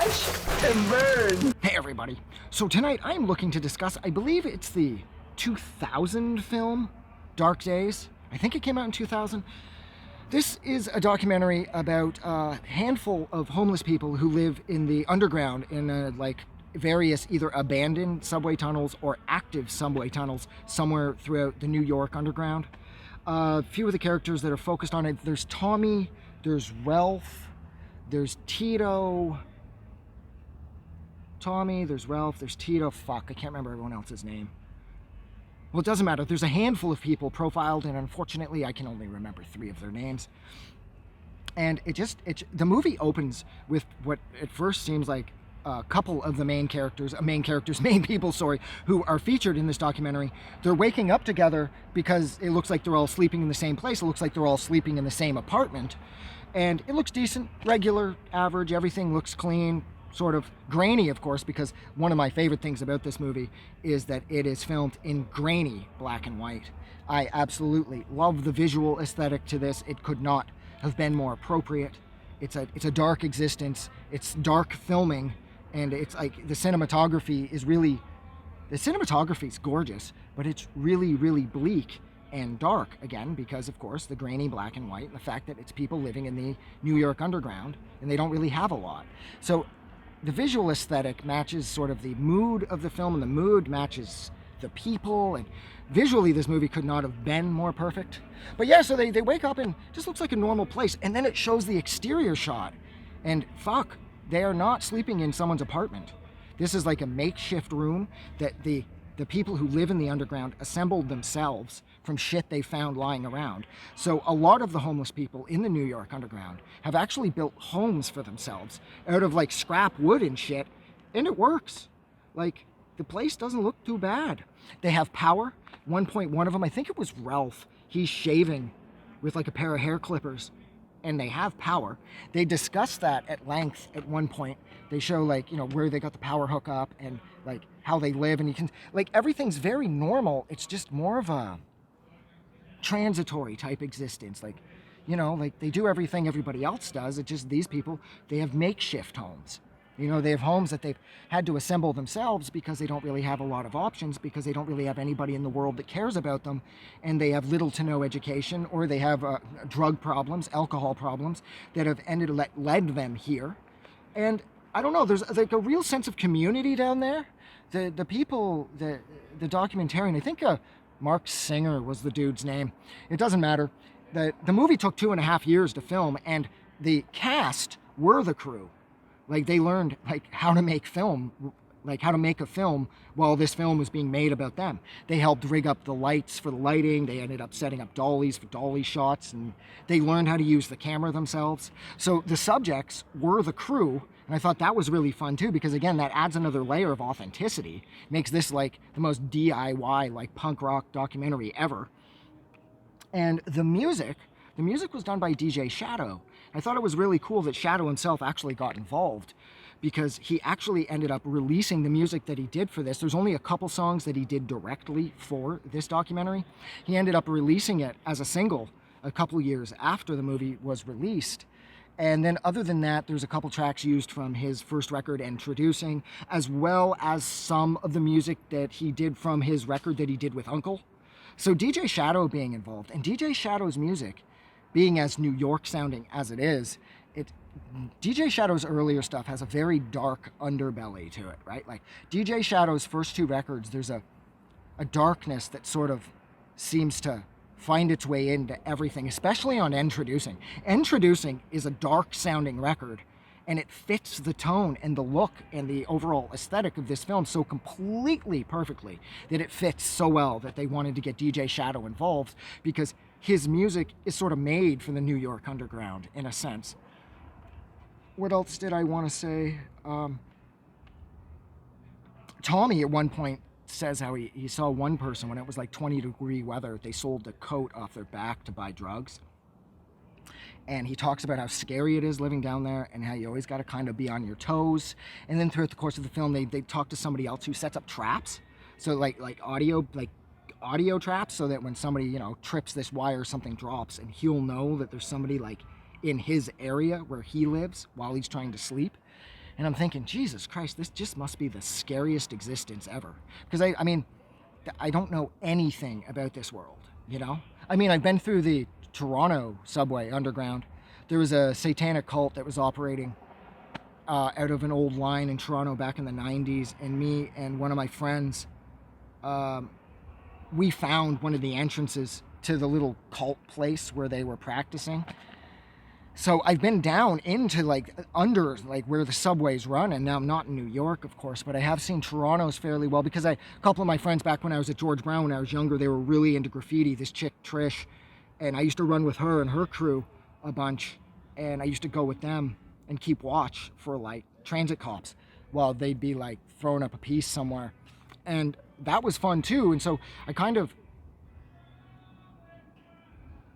Watch and burn. Hey everybody. So tonight I'm looking to discuss, I believe it's the 2000 film, Dark Days. I think it came out in 2000. This is a documentary about a handful of homeless people who live in the underground in like various either abandoned subway tunnels or active subway tunnels somewhere throughout the New York underground. A few of the characters that are focused on it, there's Tommy, there's Ralph, there's Tito. Tommy, there's Ralph, there's Tito. Fuck, I can't remember everyone else's name. Well, it doesn't matter. There's a handful of people profiled, and unfortunately, I can only remember 3 of their names. And the movie opens with what at first seems like a couple of the main people, who are featured in this documentary. They're waking up together because it looks like they're all sleeping in the same place. It looks like they're all sleeping in the same apartment. And it looks decent, regular, average, everything looks clean. Sort of grainy, of course, because one of my favorite things about this movie is that it is filmed in grainy black and white. I absolutely love the visual aesthetic to this. It could not have been more appropriate. It's a dark existence. It's dark filming, and it's like the cinematography is gorgeous, but it's really, really bleak and dark again because, of course, the grainy black and white and the fact that it's people living in the New York underground and they don't really have a lot. So the visual aesthetic matches sort of the mood of the film, and the mood matches the people, and visually this movie could not have been more perfect. But yeah, so they wake up and it just looks like a normal place, and then it shows the exterior shot, and fuck, they are not sleeping in someone's apartment. This is like a makeshift room that the people who live in the underground assembled themselves from shit they found lying around. So a lot of the homeless people in the New York underground have actually built homes for themselves out of like scrap wood and shit, and it works. Like, the place doesn't look too bad. They have power. One point, one of them, I think it was Ralph, he's shaving with like a pair of hair clippers, and they have power. They discuss that at length at one point. They show like, you know, where they got the power hook up and like how they live, and you can, like, everything's very normal. It's just more of a transitory type existence. Like, you know, like they do everything everybody else does. It's just these people, they have makeshift homes. You know, they have homes that they've had to assemble themselves because they don't really have a lot of options, because they don't really have anybody in the world that cares about them, and they have little to no education, or they have drug problems, alcohol problems that have led them here. And I don't know, there's like a real sense of community down there. The people, the documentarian, I think Mark Singer was the dude's name. It doesn't matter. The movie took 2.5 years to film, and the cast were the crew. Like, they learned like how to make a film while this film was being made about them. They helped rig up the lights for the lighting. They ended up setting up dollies for dolly shots, and they learned how to use the camera themselves. So the subjects were the crew, and I thought that was really fun too, because again, that adds another layer of authenticity. Makes this like the most DIY, like punk rock documentary ever. And the music was done by DJ Shadow. I thought it was really cool that Shadow himself actually got involved, because he actually ended up releasing the music that he did for this. There's only a couple songs that he did directly for this documentary. He ended up releasing it as a single a couple years after the movie was released. And then other than that, there's a couple tracks used from his first record, Introducing, as well as some of the music that he did from his record that he did with Uncle. So DJ Shadow being involved, and DJ Shadow's music being as New York sounding as it is, DJ Shadow's earlier stuff has a very dark underbelly to it, right? Like DJ Shadow's first 2 records, there's a darkness that sort of seems to find its way into everything, especially on Introducing. Introducing is a dark sounding record, and it fits the tone and the look and the overall aesthetic of this film so completely perfectly that it fits so well that they wanted to get DJ Shadow involved, because his music is sort of made for the New York underground in a sense. What else did I want to say? Tommy at one point says how he saw one person when it was like 20-degree weather, they sold the coat off their back to buy drugs. And he talks about how scary it is living down there and how you always got to kind of be on your toes. And then throughout the course of the film, they talk to somebody else who sets up traps. So like audio traps, so that when somebody, you know, trips this wire, something drops, and he'll know that there's somebody like in his area where he lives while he's trying to sleep. And I'm thinking, Jesus Christ, this just must be the scariest existence ever. Because I mean, I don't know anything about this world, you know? I mean, I've been through the Toronto subway underground. There was a satanic cult that was operating out of an old line in Toronto back in the 90s, and me and one of my friends, we found one of the entrances to the little cult place where they were practicing. So I've been down into like under like where the subways run, and now I'm not in New York, of course, but I have seen Toronto's fairly well because a couple of my friends back when I was at George Brown when I was younger, they were really into graffiti. This chick Trish, and I used to run with her and her crew a bunch, and I used to go with them and keep watch for like transit cops while they'd be like throwing up a piece somewhere, and that was fun too. And so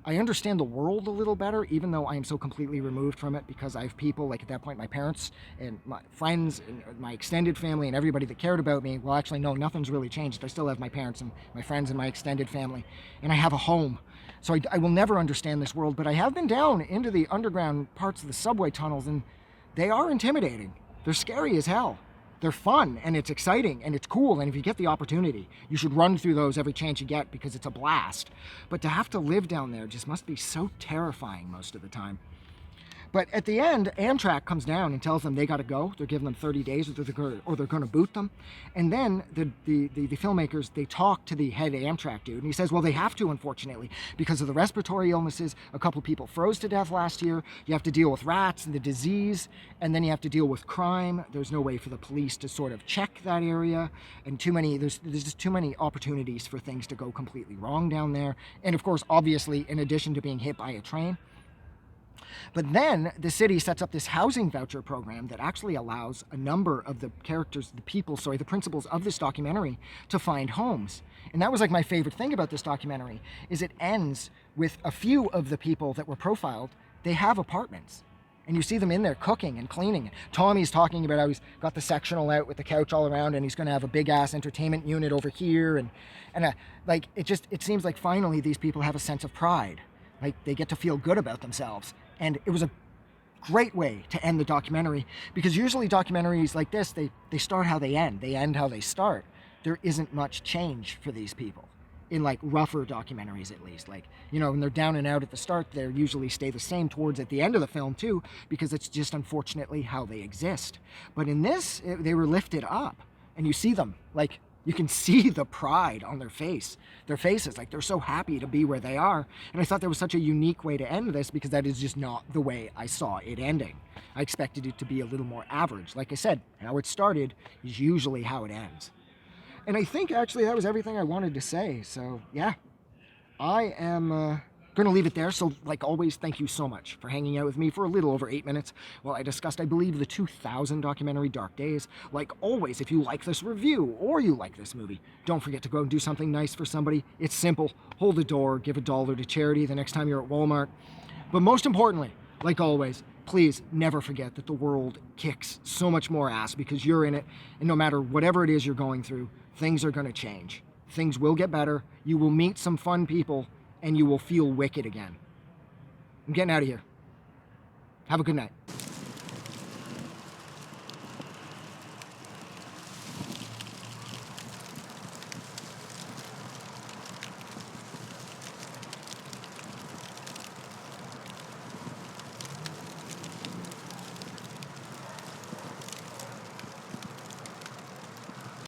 I understand the world a little better, even though I am so completely removed from it, because I have people, like at that point, my parents and my friends and my extended family and everybody that cared about me. Well, actually, no, nothing's really changed. I still have my parents and my friends and my extended family, and I have a home. So I will never understand this world, but I have been down into the underground parts of the subway tunnels, and they are intimidating. They're scary as hell. They're fun, and it's exciting, and it's cool, and if you get the opportunity, you should run through those every chance you get because it's a blast. But to have to live down there just must be so terrifying most of the time. But at the end, Amtrak comes down and tells them they got to go. They're giving them 30 days or they're going to boot them. And then the filmmakers, they talk to the head Amtrak dude, and he says, well, they have to, unfortunately, because of the respiratory illnesses. A couple people froze to death last year. You have to deal with rats and the disease, and then you have to deal with crime. There's no way for the police to sort of check that area, and there's just too many opportunities for things to go completely wrong down there. And of course, obviously, in addition to being hit by a train. But then the city sets up this housing voucher program that actually allows a number of the the principals of this documentary to find homes. And that was like my favorite thing about this documentary, is it ends with a few of the people that were profiled, they have apartments. And you see them in there cooking and cleaning. Tommy's talking about how he's got the sectional out with the couch all around, and he's going to have a big ass entertainment unit over here. And it seems like finally these people have a sense of pride. Like they get to feel good about themselves. And it was a great way to end the documentary, because usually documentaries like this, they start how they end. They end how they start. There isn't much change for these people in like rougher documentaries, at least. Like, you know, when they're down and out at the start, they usually stay the same towards at the end of the film too, because it's just unfortunately how they exist. But in this, they were lifted up, and you see them, like, you can see the pride on their faces, like they're so happy to be where they are. And I thought that was such a unique way to end this, because that is just not the way I saw it ending. I expected it to be a little more average. Like I said, how it started is usually how it ends. And I think actually that was everything I wanted to say. So yeah, I am going to leave it there. So like always, thank you so much for hanging out with me for a little over 8 minutes while I discussed, I believe, the 2000 documentary Dark Days. Like always, if you like this review or you like this movie, don't forget to go and do something nice for somebody. It's simple. Hold the door, give $1 to charity the next time you're at Walmart. But most importantly, like always, please never forget that the world kicks so much more ass because you're in it. And no matter whatever it is you're going through, things are going to change. Things will get better. You will meet some fun people, and you will feel wicked again. I'm getting out of here. Have a good night.